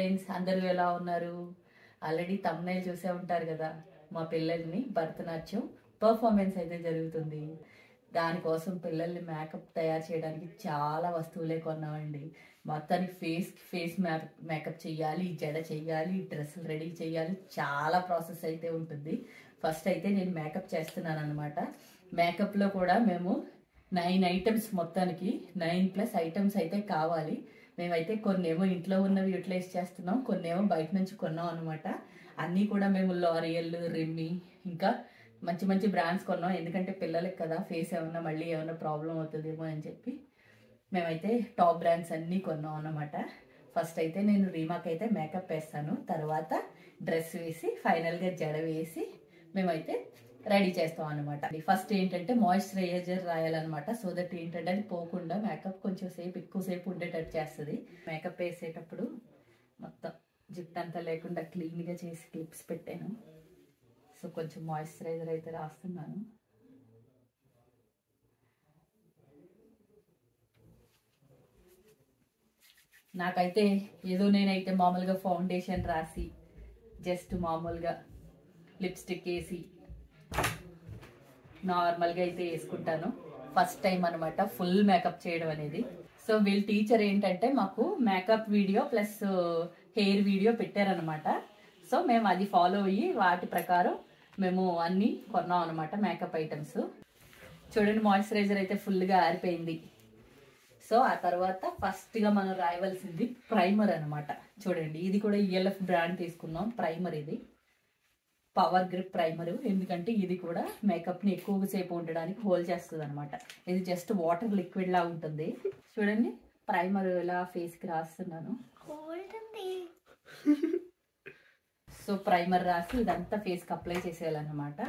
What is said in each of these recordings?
Friends, అందరూ ఎలా ఉన్నారు? ఆల్రెడీ థంబ్నైల్ చూసే ఉంటారు కదా. మా పిల్లల్ని భరతనాట్యం పర్ఫార్మెన్స్ అయితే జరుగుతుంది. దానికోసం పిల్లల్ని మేకప్ తయారు చేయడానికి చాలా వస్తువులే కొన్నామండి. మొత్తానికి ఫేస్ మేకప్ చెయ్యాలి, జడ చెయ్యాలి, డ్రెస్సులు రెడీ చెయ్యాలి, చాలా ప్రాసెస్ అయితే ఉంటుంది. ఫస్ట్ అయితే నేను మేకప్ చేస్తున్నాను అనమాట. మేకప్లో కూడా మేము 9 ఐటమ్స్, మొత్తానికి 9+ ఐటమ్స్ అయితే కావాలి. మేమైతే కొన్నేమో ఇంట్లో ఉన్నవి యూటిలైజ్ చేస్తున్నాం, కొన్నేమో బయట నుంచి కొన్నాం అనమాట. అన్నీ కూడా మేము లారియల్, రిమ్మీ, ఇంకా మంచి మంచి బ్రాండ్స్ కొన్నాం. ఎందుకంటే పిల్లలకి కదా, ఫేస్ ఏమన్నా మళ్ళీ ఏమన్నా ప్రాబ్లం అవుతుందేమో అని చెప్పి మేమైతే టాప్ బ్రాండ్స్ అన్నీ కొన్నాం అన్నమాట. ఫస్ట్ అయితే నేను రీమాకి అయితే మేకప్ వేస్తాను, తర్వాత డ్రెస్ వేసి ఫైనల్గా జడ వేసి మేమైతే రెడీ చేస్తాం అనమాట. ఫస్ట్ ఏంటంటే మాయిశ్చరైజర్ రాయాలన్నమాట. సో దట్ ఏంటంటే అది పోకుండా మేకప్ కొంచెం సేపు ఎక్కువసేపు ఉండేటట్టు చేస్తుంది. మేకప్ వేసేటప్పుడు మొత్తం జుట్టు అంతా లేకుండా క్లీన్గా చేసి క్లిప్స్ పెట్టాను. సో కొంచెం మాయిశ్చరైజర్ అయితే రాస్తున్నాను. నాకైతే ఏదో నేనైతే మామూలుగా ఫౌండేషన్ రాసి జస్ట్ మామూలుగా లిప్స్టిక్ వేసి నార్మల్గా అయితే వేసుకుంటాను. ఫస్ట్ టైం అనమాట ఫుల్ మేకప్ చేయడం అనేది. సో వీళ్ళ టీచర్ ఏంటంటే మాకు makeup video plus hair video పెట్టారనమాట. సో మేము అది ఫాలో అయ్యి వాటి ప్రకారం మేము అన్నీ కొన్నాం అనమాట మేకప్ ఐటమ్స్. చూడండి, మాయిశ్చరైజర్ అయితే ఫుల్గా ఆరిపోయింది. సో ఆ తర్వాత ఫస్ట్గా మనం రాయవలసింది ప్రైమర్ అనమాట. చూడండి, ఇది కూడా ELF బ్రాండ్ తీసుకున్నాం ప్రైమర్. ఇది పవర్ గ్రిప్ ప్రైమర్. ఎందుకంటే ఇది కూడా మేకప్ని ఎక్కువసేపు ఉండడానికి హోల్డ్ చేస్తుంది అనమాట. ఇది జస్ట్ వాటర్ లిక్విడ్ లా ఉంటుంది. చూడండి, ప్రైమర్ ఇలా ఫేస్కి రాస్తున్నాను. సో ప్రైమర్ రాసి ఇదంతా ఫేస్కి అప్లై చేసేయాలన్నమాట.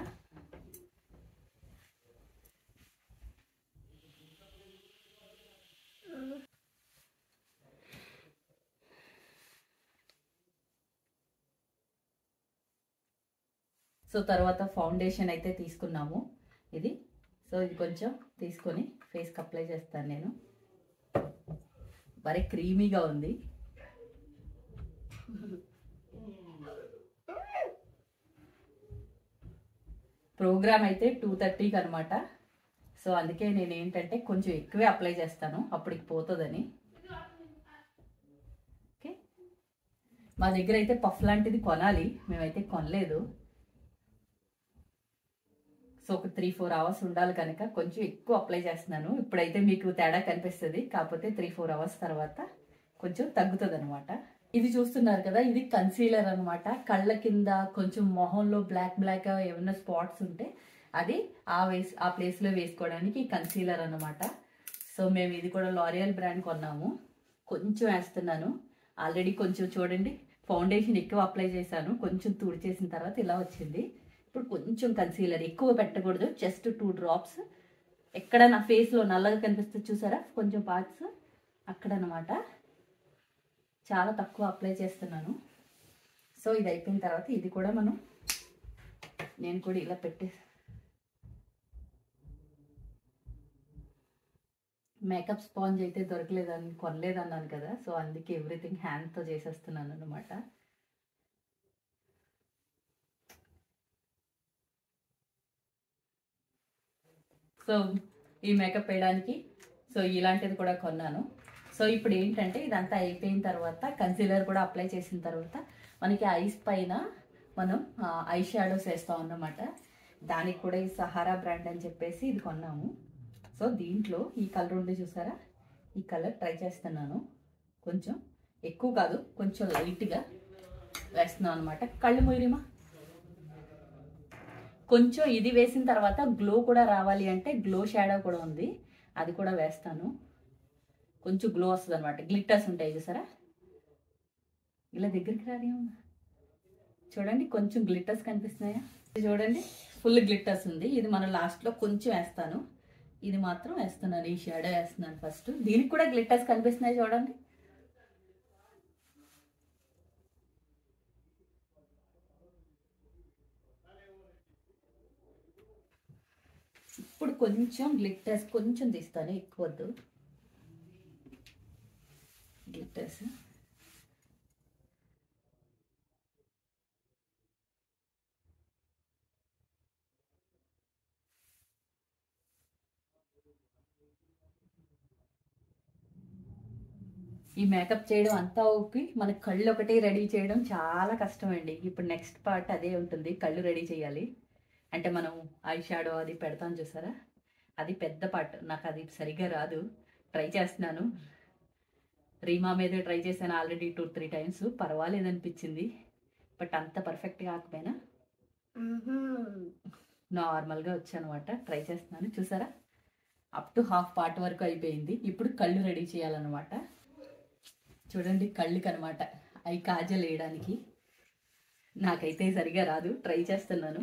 సో తర్వాత ఫౌండేషన్ అయితే తీసుకున్నాము ఇది. సో ఇది కొంచెం తీసుకొని ఫేస్కి అప్లై చేస్తాను నేను. మరి క్రీమీగా ఉంది. ప్రోగ్రామ్ అయితే 2:30కి అనమాట. సో అందుకే నేను ఏంటంటే కొంచెం ఎక్కువే అప్లై చేస్తాను, అప్పటికి పోతుందని. ఓకే, మా దగ్గర అయితే పఫ్ లాంటిది కొనాలి, మేమైతే కొనలేదు. సో ఒక 3-4 అవర్స్ ఉండాలి కనుక కొంచెం ఎక్కువ అప్లై చేస్తున్నాను. ఇప్పుడైతే మీకు తేడా కనిపిస్తుంది, కాకపోతే 3-4 అవర్స్ తర్వాత కొంచెం తగ్గుతుంది అనమాట. ఇది చూస్తున్నారు కదా, ఇది కన్సీలర్ అనమాట. కళ్ళ కింద కొంచెం మొహంలో బ్లాక్ ఏమైనా స్పాట్స్ ఉంటే అది ఆ ప్లేస్లో వేసుకోవడానికి కన్సీలర్ అనమాట. సో మేము ఇది కూడా లారియల్ బ్రాండ్ కొన్నాము. కొంచెం వేస్తున్నాను. ఆల్రెడీ కొంచెం చూడండి, ఫౌండేషన్ ఎక్కువ అప్లై చేశాను, కొంచెం తుడిచేసిన తర్వాత ఇలా వచ్చింది. ఇప్పుడు కొంచెం కన్సీలర్ ఎక్కువ పెట్టకూడదు, జస్ట్ 2 డ్రాప్స్. ఎక్కడ నా ఫేస్లో నల్లగా కనిపిస్తుంది చూసారా, కొంచెం పార్ట్స్ అక్కడ అనమాట. చాలా తక్కువ అప్లై చేస్తున్నాను. సో ఇది అయిపోయిన తర్వాత ఇది కూడా నేను కూడా ఇలా మేకప్ స్పాంజ్ అయితే కొనలేదన్నాను కదా. సో అందుకే ఎవ్రీథింగ్ హ్యాండ్తో చేసేస్తున్నాను అనమాట. సో ఈ మేకప్ వేయడానికి సో ఇలాంటిది కూడా కొన్నాను. సో ఇప్పుడు ఏంటంటే ఇదంతా అయిపోయిన తర్వాత కన్సీలర్ కూడా అప్లై చేసిన తర్వాత మనకి ఐస్ పైన మనం ఐ షాడోస్ వేస్తాం అన్నమాట. దానికి కూడా ఈ సహారా బ్రాండ్ అని చెప్పేసి ఇది కొన్నాము. సో దీంట్లో ఈ కలర్ ఉంది చూసారా, ఈ కలర్ ట్రై చేస్తున్నాను. కొంచెం ఎక్కువ కాదు, కొంచెం లైట్గా వేస్తున్నాను అనమాట. కళ్ళు మూయరిమా. కొంచెం ఇది వేసిన తర్వాత గ్లో కూడా రావాలి అంటే గ్లో షాడో కూడా ఉంది, అది కూడా వేస్తాను. కొంచెం గ్లో వస్తుంది అనమాట. గ్లిట్టర్స్ ఉంటాయి చూసారా, ఇలా దగ్గరికి రాని చూడండి, కొంచెం గ్లిట్టర్స్ కనిపిస్తున్నాయా? చూడండి, ఫుల్ గ్లిట్టర్స్ ఉంది. ఇది మన లాస్ట్లో కొంచెం వేస్తాను, ఇది మాత్రం వేస్తున్నాను. ఈ షాడో వేస్తున్నాను ఫస్ట్. దీనికి కూడా గ్లిట్టర్స్ కనిపిస్తున్నాయి చూడండి. ఇప్పుడు కొంచెం గ్లిట్టర్స్ కొంచెం తీస్తాను, ఎక్కువ వద్దు. గ్లిట్టర్స్ ఈ మేకప్ చేయడం అంతా ఓకే, మన కళ్ళు ఒకటి రెడీ చేయడం చాలా కష్టం అండి. ఇప్పుడు నెక్స్ట్ పార్ట్ అదే ఉంటుంది, కళ్ళు రెడీ చేయాలి. అంటే మనం ఐ షాడో అది పెడతాం చూసారా, అది పెద్ద పార్ట్. నాకు అది సరిగ్గా రాదు, ట్రై చేస్తున్నాను. రీమా మీద ట్రై చేశాను ఆల్రెడీ 2-3 టైమ్స్, పర్వాలేదనిపించింది. బట్ అంత పర్ఫెక్ట్ కాకపోయినా నార్మల్గా వచ్చానమాట. ట్రై చేస్తున్నాను. చూసారా, అప్ టు హాఫ్ పార్ట్ వరకు అయిపోయింది. ఇప్పుడు కళ్ళు రెడీ చేయాలన్నమాట. చూడండి కళ్ళుకి అనమాట ఐ కాజల్ వేయడానికి. నాకైతే సరిగా రాదు, ట్రై చేస్తున్నాను.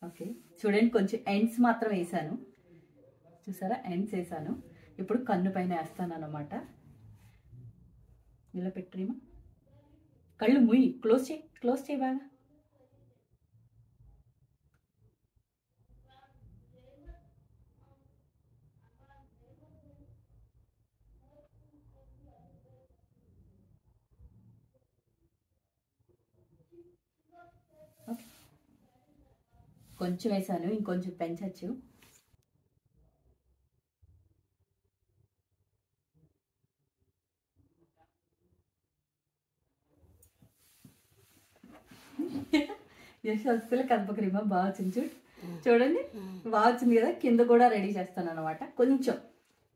ఓకే, చూడండి కొంచెం ఎండ్స్ మాత్రం వేసాను. చూసారా, ఎండ్స్ వేసాను. ఇప్పుడు కన్ను పైన వేస్తాను అనమాట. ఇలా పెట్టరేమో, కళ్ళు ముయ్యి, క్లోజ్ చేయి బాగా. ఓకే, కొంచెం వేసాను, ఇంకొంచెం పెంచచ్చు. అసలు కదపకరీమా బాగా వచ్చింది. చూడండి బాగా వచ్చింది కదా. కింద కూడా రెడీ చేస్తాను అనమాట. కొంచెం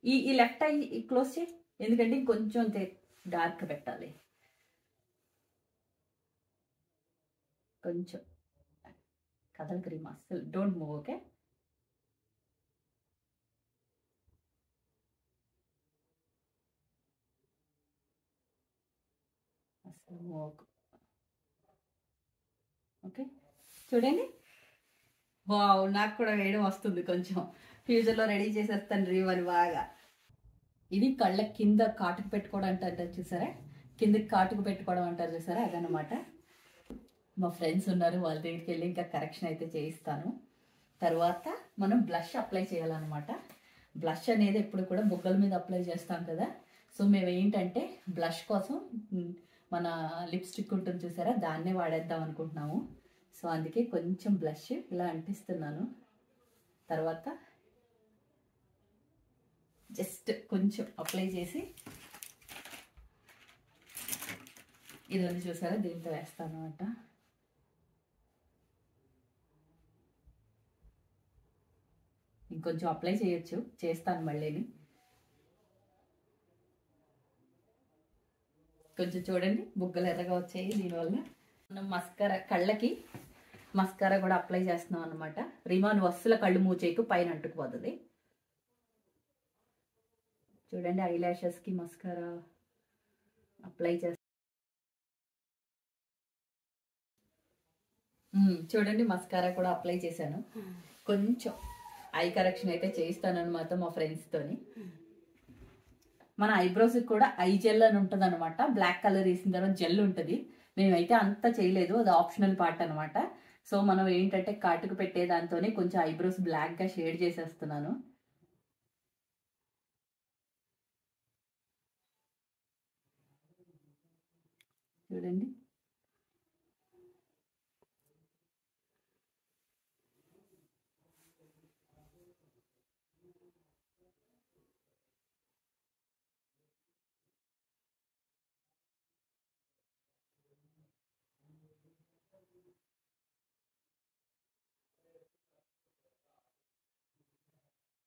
ఈ లెఫ్ట్ ఐ క్లోజ్ చేయి, ఎందుకంటే కొంచెం డార్క్ పెట్టాలి. కొంచెం కదలకరీమా, అసలు డోంట్ మూవ్. ఓకే, అసలు మూవ్. ఓకే, చూడండి. వావ్, నాకు కూడా వేయడం వస్తుంది. కొంచెం ఫ్యూచర్లో రెడీ చేసేస్తాను రీమని బాగా. ఇది కళ్ళ కింద కాటుకు పెట్టుకోవడం అంటారు చూసారా, కిందకి కాటుకు పెట్టుకోవడం అంటారు చూసారా, అదనమాట. మా ఫ్రెండ్స్ ఉన్నారు, వాళ్ళ దగ్గరికి వెళ్ళి ఇంకా కరెక్షన్ అయితే చేయిస్తాను. తర్వాత మనం బ్లష్ అప్లై చేయాలన్నమాట. బ్లష్ అనేది ఎప్పుడు కూడా బుగ్గల మీద అప్లై చేస్తాం కదా. సో మేము ఏంటంటే బ్లష్ కోసం మన లిప్స్టిక్ ఉంటుంది చూసారా, దాన్నే వాడేద్దాం అనుకుంటున్నాము. సో అందుకే కొంచెం బ్లష్ ఇలా అంటిస్తున్నాను. తర్వాత జస్ట్ కొంచెం అప్లై చేసి ఇదంతా చూసారా, దీంతో వేస్తాను అనమాట. ఇంకొంచెం అప్లై చేయొచ్చు, చేస్తాను మళ్ళీని. కొంచెం చూడండి బుగ్గలు ఎర్రగా వచ్చాయి దీనివల్ల. మనం మస్కారా, కళ్ళకి మస్కారా కూడా అప్లై చేస్తున్నాం అనమాట. రీమా నువ్వు అస్సలు కళ్ళు మూవ్ చేయకు, పైన అంటుకుపోతుంది. చూడండి ఐ ల్యాషెస్కి మస్కారా అప్లై చేస్తాను. చూడండి మస్కారా కూడా అప్లై చేశాను. కొంచెం ఐ కరెక్షన్ అయితే చేయిస్తాను అనమాట మా ఫ్రెండ్స్తోని. మన ఐబ్రోస్కి కూడా ఐ జెల్ అని ఉంటుంది అనమాట. బ్లాక్ కలర్ వేసిన తర్వాత జెల్ ఉంటుంది. మేమైతే అంతా చేయలేదు, అది ఆప్షనల్ పార్ట్ అనమాట. సో మనం ఏంటంటే కాటుకు పెట్టే దాంతోనే కొంచెం ఐబ్రోస్ బ్లాక్గా షేడ్ చేసేస్తున్నాను. చూడండి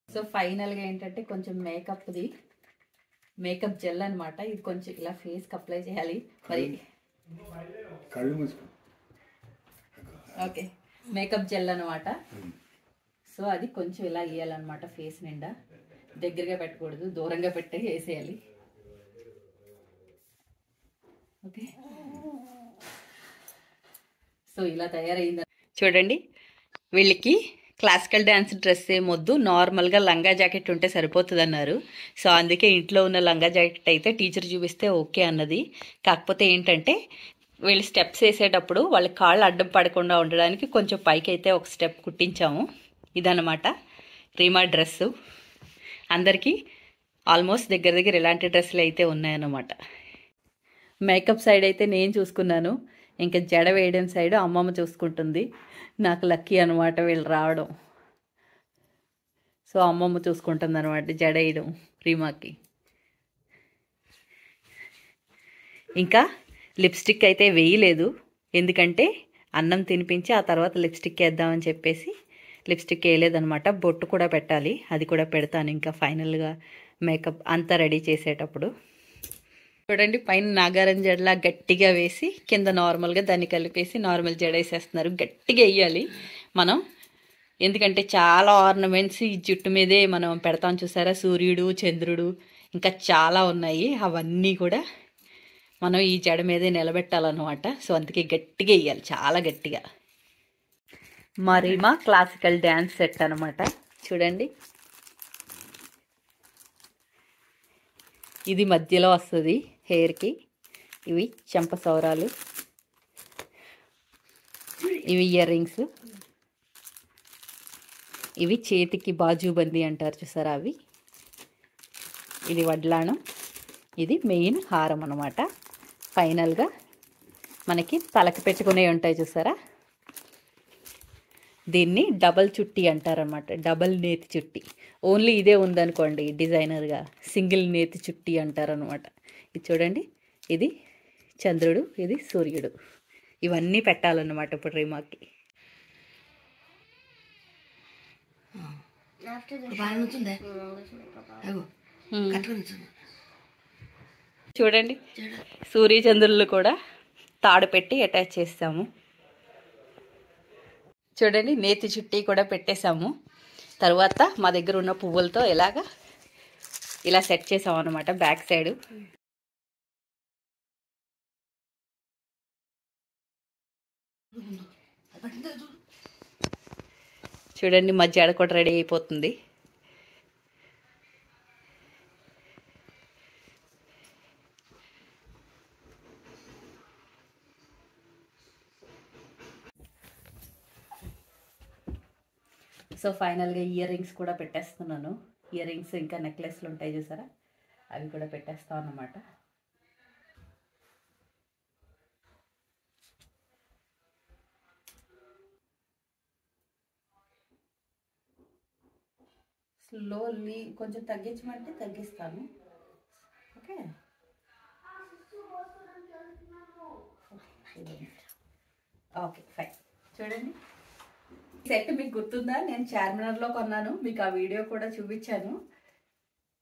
సో ఫైనల్గా ఏంటంటే కొంచెం మేకప్ జెల్ అనమాట. ఇది కొంచెం ఇలా ఫేస్కి అప్లై చేయాలి. మరి ఓకే, మేకప్ జెల్ అనమాట. సో అది కొంచెం ఇలా వేయాలన్నమాట ఫేస్ నిండా. దగ్గరగా పెట్టకూడదు, దూరంగా పెట్టి వేసేయాలి. ఓకే, సో ఇలా తయారైంది. చూడండి, వీళ్ళకి క్లాసికల్ డ్యాన్స్ డ్రెస్ ఏమొద్దు, నార్మల్గా లంగా జాకెట్ ఉంటే సరిపోతుంది అన్నారు. సో అందుకే ఇంట్లో ఉన్న లంగా జాకెట్ అయితే టీచర్ చూపిస్తే ఓకే అన్నది. కాకపోతే ఏంటంటే వీళ్ళు స్టెప్స్ వేసేటప్పుడు వాళ్ళ కాళ్ళు అడ్డం పడకుండా ఉండడానికి కొంచెం పైకి అయితే ఒక స్టెప్ కుట్టించాము. ఇదన్నమాట రీమా డ్రెస్సు. అందరికీ ఆల్మోస్ట్ దగ్గర దగ్గర ఇలాంటి డ్రెస్సులు అయితే ఉన్నాయన్నమాట. మేకప్ సైడ్ అయితే నేను చూసుకున్నాను, ఇంకా జడ వేయడం సైడ్ అమ్మమ్మ చూసుకుంటుంది. నాకు లక్కీ అనమాట వీళ్ళు రావడం. సో అమ్మమ్మ చూసుకుంటుంది అనమాట జడ వేయడం రీమాకి. ఇంకా లిప్స్టిక్ అయితే వేయలేదు, ఎందుకంటే అన్నం తినిపించి ఆ తర్వాత లిప్స్టిక్ వేద్దామని చెప్పేసి లిప్స్టిక్ వేయలేదనమాట. బొట్టు కూడా పెట్టాలి, అది కూడా పెడతాను ఇంకా ఫైనల్గా మేకప్ అంతా రెడీ చేసేటప్పుడు. చూడండి పైన నాగారం జడలా గట్టిగా వేసి కింద నార్మల్గా దాన్ని కలిపేసి నార్మల్ జడ వేసేస్తున్నారు. గట్టిగా వేయాలి మనం, ఎందుకంటే చాలా ఆర్నమెంట్స్ ఈ జుట్టు మీదే మనం పెడతాం చూసారా, సూర్యుడు చంద్రుడు ఇంకా చాలా ఉన్నాయి, అవన్నీ కూడా మనం ఈ జడ మీదే నిలబెట్టాలన్నమాట. సో అందుకే గట్టిగా వేయాలి, చాలా గట్టిగా. మరి మా క్లాసికల్ డ్యాన్స్ సెట్ అనమాట. చూడండి ఇది మధ్యలో వస్తుంది హెయిర్కి. ఇవి చెంపసౌరాలు, ఇవి ఇయర్ రింగ్స్, ఇవి చేతికి బాజుబందీ అంటారు చూసారా అవి. ఇది వడ్లాణం, ఇది మెయిన్ హారం అనమాట. ఫైనల్గా మనకి తలకి పెట్టుకునే ఉంటాయి చూసారా, దీన్ని డబల్ చుట్టి అంటారనమాట. డబల్ నేతి చుట్టి. ఓన్లీ ఇదే ఉందనుకోండి డిజైనర్గా, సింగిల్ నేతి చుట్టి అంటారనమాట. ఇది చూడండి, ఇది చంద్రుడు, ఇది సూర్యుడు, ఇవన్నీ పెట్టాలన్నమాట ఇప్పుడు రీమాకి. చూడండి సూర్య చంద్రులు కూడా తాడు పెట్టి అటాచ్ చేస్తాము. చూడండి నేతి చుట్టి కూడా పెట్టేశాము. తర్వాత మా దగ్గర ఉన్న పువ్వులతో ఇలా సెట్ చేసాం అనమాట బ్యాక్ సైడ్. చూడండి మా జడ కూడా రెడీ అయిపోతుంది. సో ఫైనల్గా ఇయర్ రింగ్స్ కూడా పెట్టేస్తున్నాను. ఇయర్ రింగ్స్ ఇంకా నెక్లెస్లు ఉంటాయి చూసారా, అవి కూడా పెట్టేస్తాం అన్నమాట. స్లోలీ కొంచెం తగ్గించమంటే తగ్గిస్తాను. Okay okay fine. చూడండి సెట్ మీకు గుర్తుందా, నేను చార్మినార్లో కొన్నాను, మీకు ఆ వీడియో కూడా చూపించాను.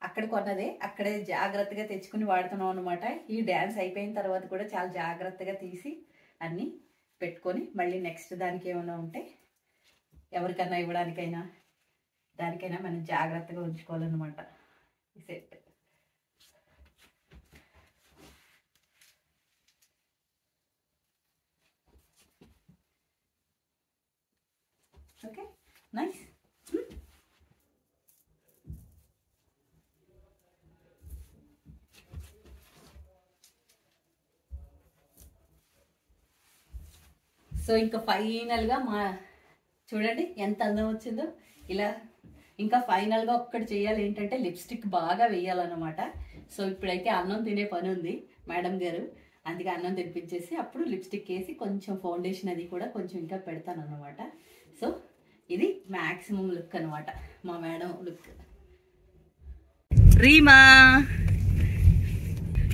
అక్కడ కొన్నదే, అక్కడే జాగ్రత్తగా తెచ్చుకుని వాడుతున్నాం అనమాట. ఈ డ్యాన్స్ అయిపోయిన తర్వాత కూడా చాలా జాగ్రత్తగా తీసి అన్నీ పెట్టుకొని మళ్ళీ నెక్స్ట్ దానికి ఏమైనా ఉంటే ఎవరికన్నా ఇవ్వడానికైనా దానికైనా మనం జాగ్రత్తగా ఉంచుకోవాలన్నమాట ఈ సెట్. Okay nice. సో ఇంకా ఫైనల్గా చూడండి ఎంత అందం వచ్చిందో. ఇలా ఇంకా ఫైనల్గా ఒక్కటి చేయాలి, ఏంటంటే లిప్స్టిక్ బాగా వేయాలన్నమాట. సో ఇప్పుడైతే అన్నం తినే పని ఉంది మేడం గారు, అందుకే అన్నం తినిపించేసి అప్పుడు లిప్స్టిక్ వేసి కొంచెం ఫౌండేషన్ అది కూడా కొంచెం ఇంకా పెడతాను అన్నమాట. సో ఇది మ్యాక్సిమం లుక్ అనమాట, మా మేడం లుక్. రీమా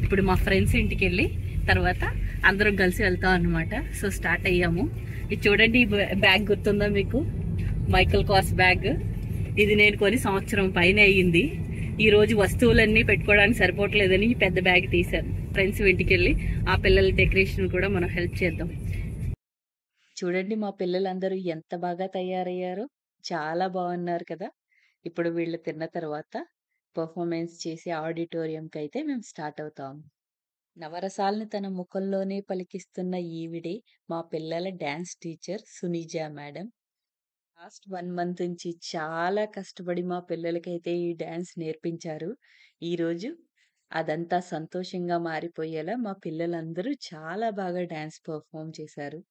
ఇప్పుడు మా ఫ్రెండ్స్ ఇంటికి వెళ్ళి తర్వాత అందరం కలిసి వెళ్తాం అనమాట. సో స్టార్ట్ అయ్యాము. ఇది చూడండి, బ్యాగ్ గుర్తుందా మీకు, మైకల్ కాస్ బ్యాగ్. ఇది నేను కొని సంవత్సరం పైన అయ్యింది. ఈరోజు వస్తువులన్నీ పెట్టుకోవడానికి సరిపోవట్లేదని పెద్ద బ్యాగ్ తీశాను. ఫ్రెండ్స్ ఇంటికి వెళ్ళి ఆ పిల్లల డెకరేషన్ కూడా మనం హెల్ప్ చేద్దాం. చూడండి మా పిల్లలందరూ ఎంత బాగా తయారయ్యారో, చాలా బాగున్నారు కదా. ఇప్పుడు వీళ్ళు తిన్న తర్వాత పర్ఫార్మెన్స్ చేసి ఆడిటోరియంకి అయితే మేము స్టార్ట్ అవుతాం. నవరసాల్ని తన ముఖంలోనే పలికిస్తున్న ఈవిడే మా పిల్లల dance teacher Sunija madam. Last 1 month నుంచి చాలా కష్టపడి మా పిల్లలకైతే ఈ డ్యాన్స్ నేర్పించారు. ఈరోజు అదంతా సంతోషంగా మారిపోయేలా మా పిల్లలందరూ చాలా బాగా డాన్స్ పెర్ఫార్మ్ చేశారు.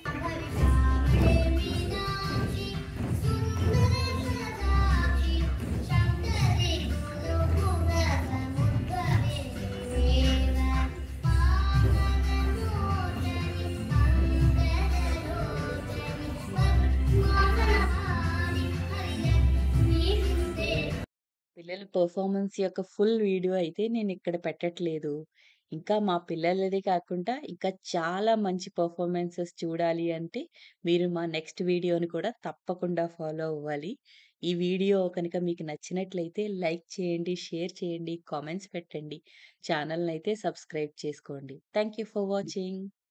भवितामहे मीनाक्षि सुन्दरसदाक्षि शङ्करे गुरुकुलसमुद्भवे देव पावनमोचनि मङ्गललोचनि पद्मासनहारि हरिलक्ष्मी वृन्दे పిల్లల పెర్ఫార్మన్స్ యొక్క ఫుల్ వీడియో అయితే నేనిక్కడ పెట్టట్లేదు. ఇంకా మా పిల్లలదే కాకుండా ఇంకా చాలా మంచి పెర్ఫార్మన్సెస్ చూడాలి అంటే మీరు మా నెక్స్ట్ వీడియోని కూడా తప్పకుండా ఫాలో అవ్వాలి. ఈ వీడియో కనుక మీకు నచ్చినట్లయితే లైక్ చేయండి, షేర్ చేయండి, కామెంట్స్ పెట్టండి. ఛానెల్‌నయితే సబ్స్క్రైబ్ చేసుకోండి. Thank you for watching.